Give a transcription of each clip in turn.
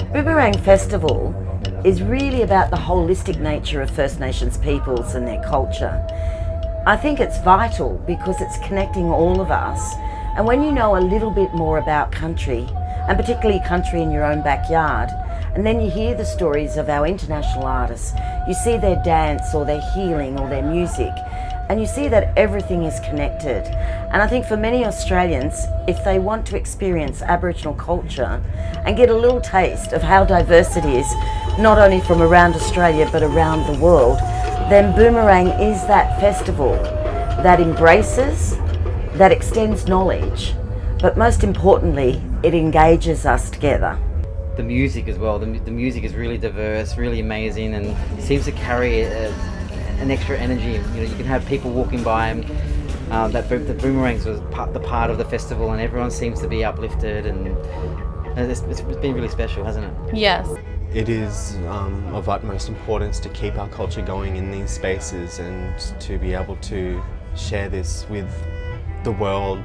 Boomerang Festival is really about the holistic nature of First Nations peoples and their culture. I think it's vital because it's connecting all of us, and when you know a little bit more about country, and particularly country in your own backyard, and then you hear the stories of our international artists, you see their dance or their healing or their music, and you see that everything is connected. And I think for many Australians, if they want to experience Aboriginal culture and get a little taste of how diverse it is, not only from around Australia but around the world, then Boomerang is that festival that embraces, that extends knowledge, but most importantly, it engages us together. The music as well, the music is really diverse, really amazing, and seems to carry an extra energy. You know, you can have people walking by and the boomerangs was the part of the festival, and everyone seems to be uplifted, and it's been really special, hasn't it? Yes. It is of utmost importance to keep our culture going in these spaces and to be able to share this with the world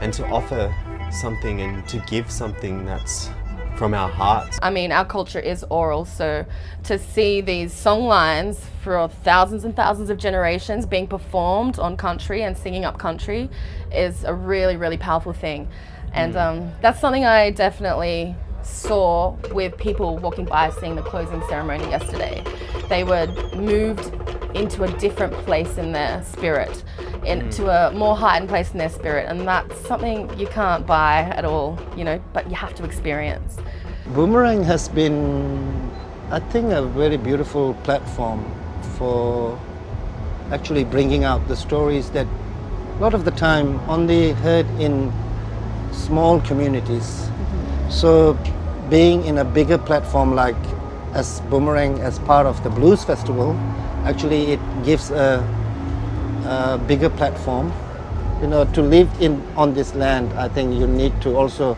and to offer something and to give something that's from our hearts. I mean, our culture is oral, so to see these song lines for thousands and thousands of generations being performed on country and singing up country is a really, really powerful thing. And that's something I definitely saw with people walking by seeing the closing ceremony yesterday. They were moved into a different place in their spirit, into a more heightened place in their spirit, and that's something you can't buy at all, you know, but you have to experience. Boomerang has been, I think, a very beautiful platform for actually bringing out the stories that a lot of the time only heard in small communities. So being in a bigger platform like as Boomerang as part of the Blues Festival, actually it gives a bigger platform. You know, to live on this land, I think you need to also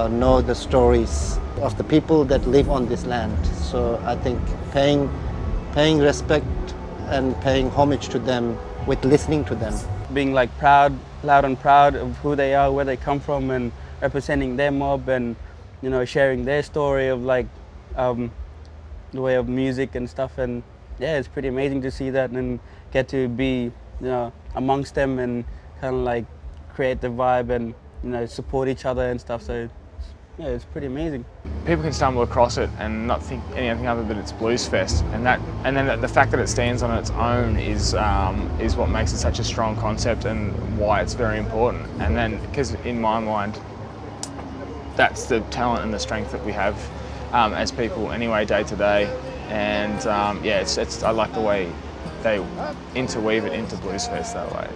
know the stories of the people that live on this land. So I think paying respect and paying homage to them with listening to them. Being like loud and proud of who they are, where they come from, and representing their mob, and you know, sharing their story of like the way of music and stuff. And yeah, it's pretty amazing to see that and get to be, you know, amongst them and kind of like create the vibe and, you know, support each other and stuff. So yeah, it's pretty amazing. People can stumble across it and not think anything other than it's Bluesfest, and then the fact that it stands on its own is what makes it such a strong concept and why it's very important. And then, because in my mind, that's the talent and the strength that we have as people anyway, day to day. And yeah, I like the way they interweave it into Bluesfest that way.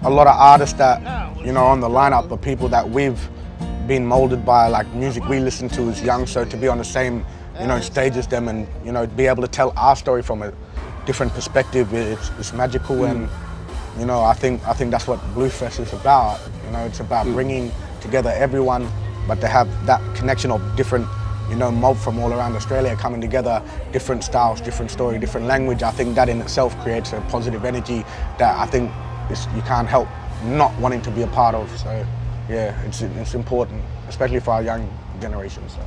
A lot of artists that, you know, on the lineup are people that we've been molded by, like music we listen to as young. So to be on the same, you know, stage as them and, you know, be able to tell our story from a different perspective, it's magical. And you know, I think that's what Bluesfest is about. You know, it's about bringing together everyone, but to have that connection of different, you know, mob from all around Australia coming together, different styles, different story, different language. I think that in itself creates a positive energy that I think you can't help not wanting to be a part of. So yeah, it's important, especially for our young generation. So.